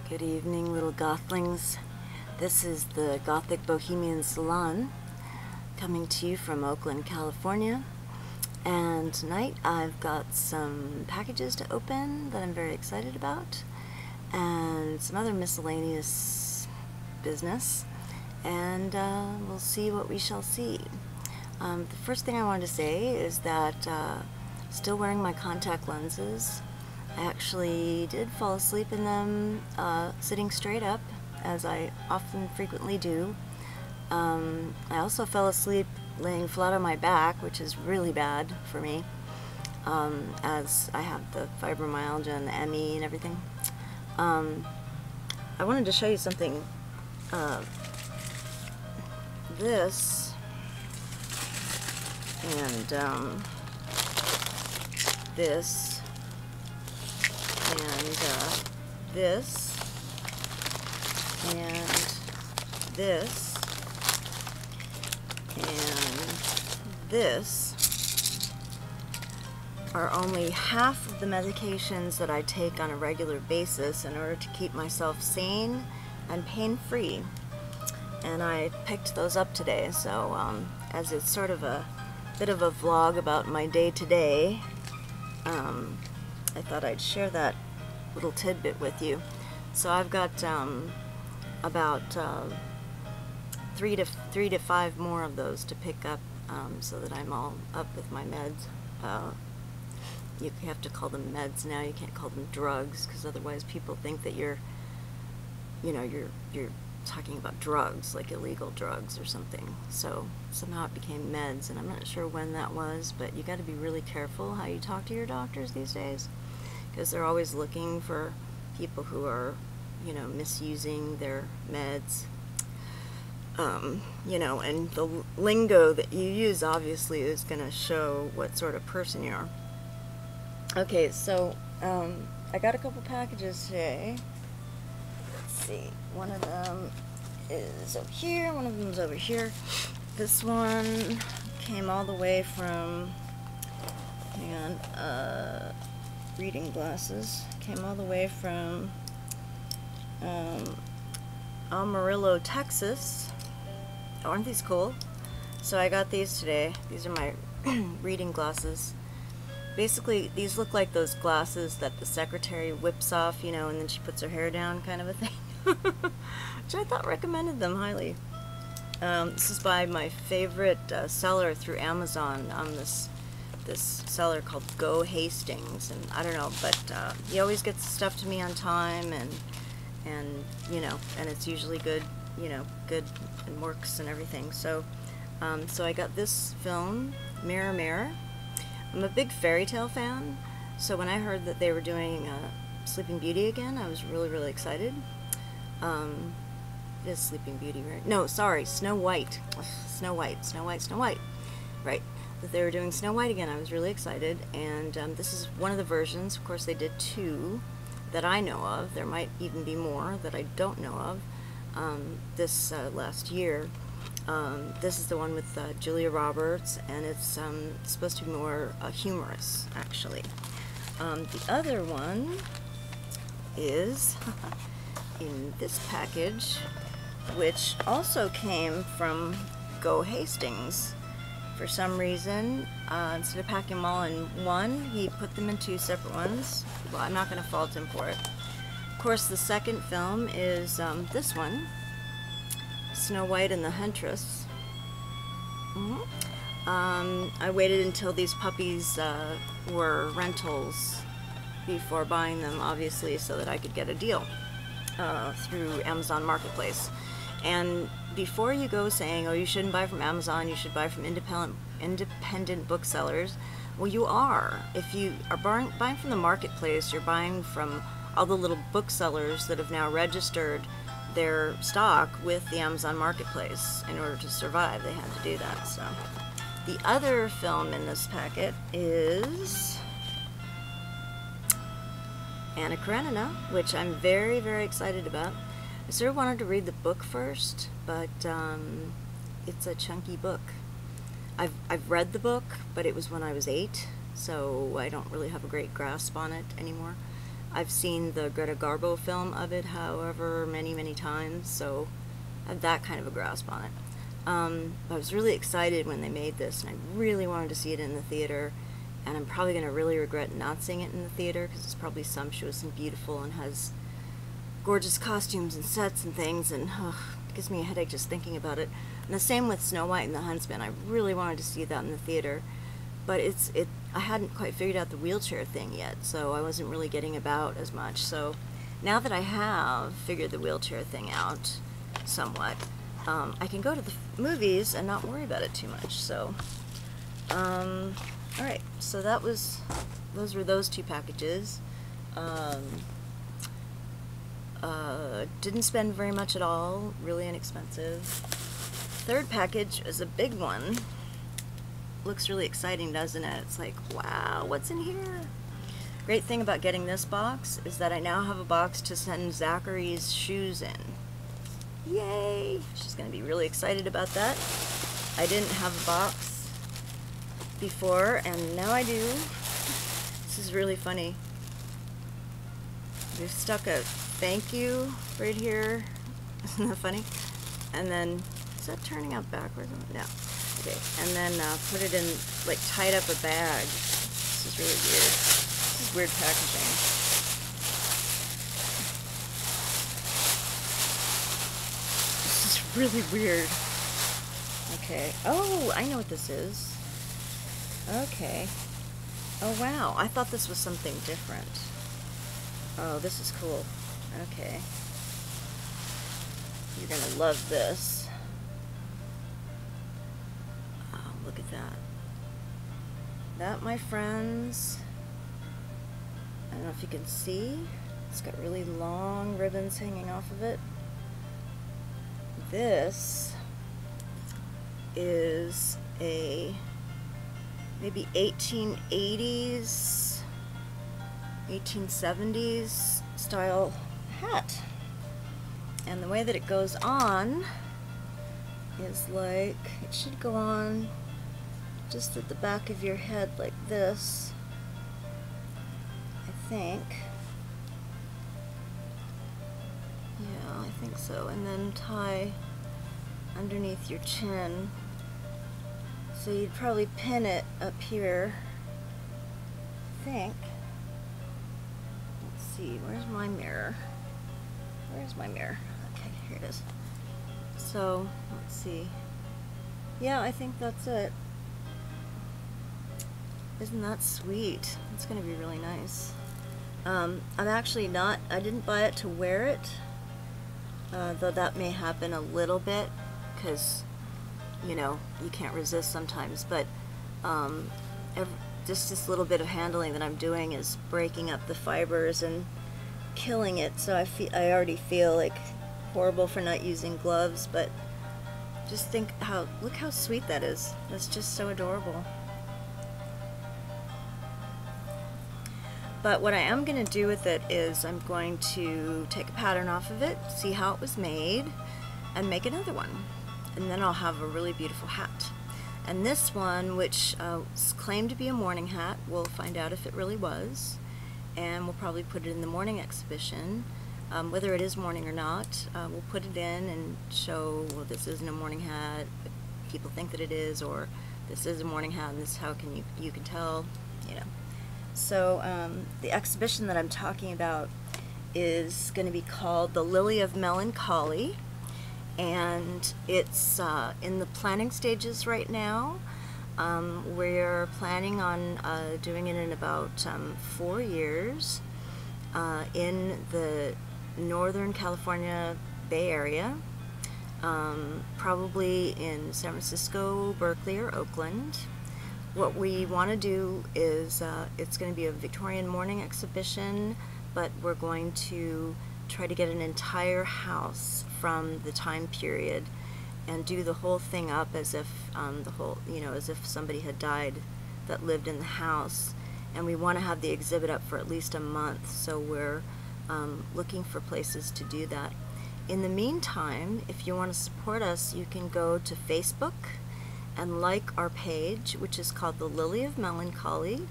Good evening, little gothlings. This is the Gothic Bohemian Salon, coming to you from Oakland, California. And tonight I've got some packages to open that I'm very excited about, and some other miscellaneous business, and we'll see what we shall see. The first thing I wanted to say is that still wearing my contact lenses. I actually did fall asleep in them sitting straight up, as I often frequently do. I also fell asleep laying flat on my back, which is really bad for me, as I have the fibromyalgia and the ME and everything. I wanted to show you something. This and this and this and this and this are only half of the medications that I take on a regular basis in order to keep myself sane and pain-free. And I picked those up today, so as it's sort of a bit of a vlog about my day-to-day, I thought I'd share that little tidbit with you. So I've got about 3 to 5 more of those to pick up, so that I'm all up with my meds. You have to call them meds now. You can't call them drugs, because otherwise people think that you're talking about drugs, like illegal drugs or something. So somehow it became meds, and I'm not sure when that was, but you got to be really careful how you talk to your doctors these days, because they're always looking for people who are, misusing their meds. And the lingo that you use obviously is going to show what sort of person you are. Okay, so I got a couple packages today. Let's see, one of them is over here, one of them is over here. This one came all the way from, reading glasses, came all the way from Amarillo, Texas. Aren't these cool? So I got these today. These are my reading glasses. Basically, these look like those glasses that the secretary whips off, and then she puts her hair down, kind of a thing. Which I thought recommended them highly. This is by my favorite seller through Amazon. This seller called Go Hastings, and I don't know, but he always gets stuff to me on time, and it's usually good, good and works and everything. So, so I got this film, Mirror Mirror. I'm a big fairy tale fan, so when I heard that they were doing Sleeping Beauty again, I was really, really excited. It is Sleeping Beauty, right? No, sorry, Snow White. Snow White, Snow White, Snow White. Right, that they were doing Snow White again. I was really excited, and this is one of the versions. Of course, they did 2 that I know of. There might even be more that I don't know of this last year. This is the one with Julia Roberts, and it's supposed to be more humorous, actually. The other one is in this package, which also came from Go Hastings. For some reason, instead of packing them all in one, he put them in 2 separate ones. Well, I'm not going to fault him for it. Of course, the second film is this one, Snow White and the Huntress. I waited until these puppies were rentals before buying them, obviously, so that I could get a deal through Amazon Marketplace. And before you go saying, oh, you shouldn't buy from Amazon, you should buy from independent booksellers, well, you are. If you are buying from the Marketplace, you're buying from all the little booksellers that have now registered their stock with the Amazon Marketplace. In order to survive, they had to do that. So the other film in this packet is Anna Karenina, which I'm very, very excited about. I sort of wanted to read the book first, but it's a chunky book. I've read the book, but it was when I was 8, so I don't really have a great grasp on it anymore. I've seen the Greta Garbo film of it, however, many times, so I have that kind of a grasp on it. I was really excited when they made this, and I really wanted to see it in the theater, and I'm probably going to really regret not seeing it in the theater, because it's probably sumptuous and beautiful and has gorgeous costumes and sets and things, and it gives me a headache just thinking about it. And the same with Snow White and the Huntsman. I really wanted to see that in the theater, but I hadn't quite figured out the wheelchair thing yet, so I wasn't really getting about as much. So now that I have figured the wheelchair thing out somewhat, I can go to the movies and not worry about it too much. So alright, so those were those 2 packages. Didn't spend very much at all, really inexpensive. 3rd package is a big one. Looks really exciting, doesn't it? It's like, wow, what's in here? Great thing about getting this box is that I now have a box to send Zachary's shoes in. Yay! She's going to be really excited about that. I didn't have a box before, and now I do. This is really funny. They've stuck a thank you right here. Isn't that funny? And then, is that turning out backwards? No. Okay. And then put it in, like, tied up a bag. This is really weird. This is weird packaging. This is really weird. Okay. Oh, I know what this is. Okay. Oh, wow. I thought this was something different. Oh, this is cool. Okay. You're gonna love this. Oh, look at that. That, my friends, I don't know if you can see, it's got really long ribbons hanging off of it. This is a maybe 1880s, 1870s style hat. And the way that it goes on is like, it should go on just at the back of your head like this, I think. Yeah, I think so. And then tie underneath your chin. So you'd probably pin it up here, I think. Let's see, where's my mirror? Where's my mirror? Okay, here it is. So, let's see. Yeah, I think that's it. Isn't that sweet? It's going to be really nice. I'm actually not, I didn't buy it to wear it, though that may happen a little bit, because, you know, you can't resist sometimes, but just this little bit of handling that I'm doing is breaking up the fibers and killing it, so I already feel like horrible for not using gloves, but just look how sweet that is. That's just so adorable. But what I am going to do with it is I'm going to take a pattern off of it, see how it was made, and make another one. And then I'll have a really beautiful hat. And this one, which is claimed to be a morning hat, we'll find out if it really was. And we'll probably put it in the morning exhibition. Whether it is morning or not, we'll put it in and show, well, this isn't a morning hat, but people think that it is, or this is a morning hat, and this is how you can tell, you know. So the exhibition that I'm talking about is going to be called The Lily of Melancholy, and it's in the planning stages right now. We're planning on doing it in about 4 years in the Northern California Bay Area, probably in San Francisco, Berkeley, or Oakland. What we want to do is, it's going to be a Victorian morning exhibition, but we're going to try to get an entire house from the time period and do the whole thing up as if as if somebody had died that lived in the house. And we want to have the exhibit up for at least a month, so we're looking for places to do that. In the meantime, if you want to support us, you can go to Facebook and like our page, which is called The Lily of Melancholy,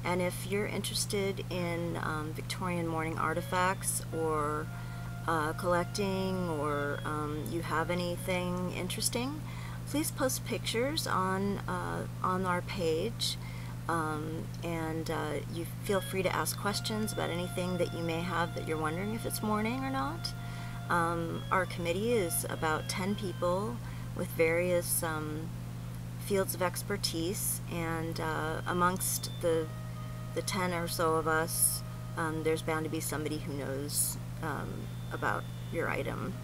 And if you're interested in Victorian morning artifacts, or collecting, or you have anything interesting, please post pictures on our page, and you feel free to ask questions about anything that you may have that you're wondering if it's morning or not. Our committee is about 10 people with various fields of expertise, and amongst the 10 or so of us, there's bound to be somebody who knows about your item.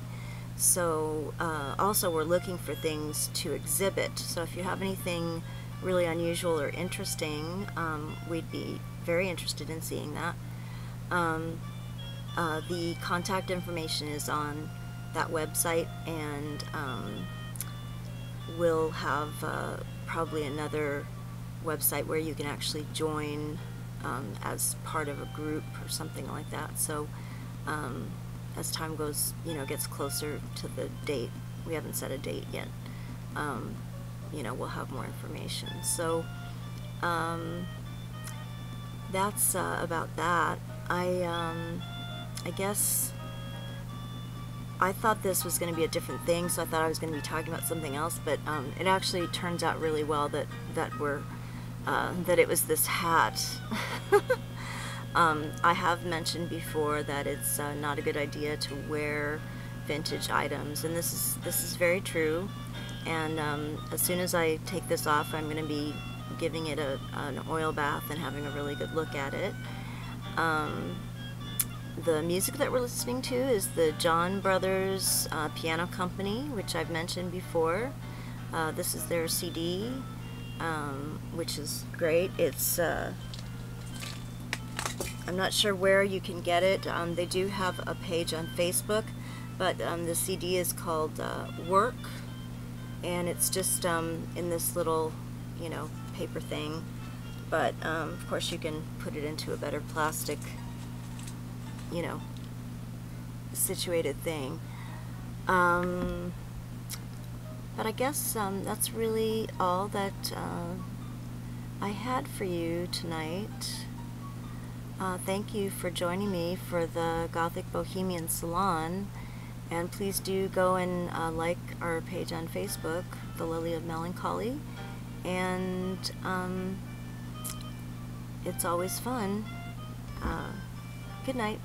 So also we're looking for things to exhibit, so if you have anything really unusual or interesting, we'd be very interested in seeing that. The contact information is on that website, and we'll have probably another website where you can actually join as part of a group or something like that. So as time goes, gets closer to the date, we haven't set a date yet, we'll have more information. So that's about that. I guess I thought this was going to be a different thing, so I thought I was going to be talking about something else, but it actually turns out really well that it was this hat. I have mentioned before that it's not a good idea to wear vintage items, and this is very true. And as soon as I take this off, I'm going to be giving it an oil bath and having a really good look at it. The music that we're listening to is the John Brothers Piano Company, which I've mentioned before. This is their CD, which is great. It's I'm not sure where you can get it. They do have a page on Facebook, but the CD is called Work, and it's just in this little, paper thing. But of course you can put it into a better plastic, situated thing. But I guess that's really all that I had for you tonight. Thank you for joining me for the Gothic Bohemian Salon, and please do go and like our page on Facebook, The Lily of Melancholy, and it's always fun. Good night.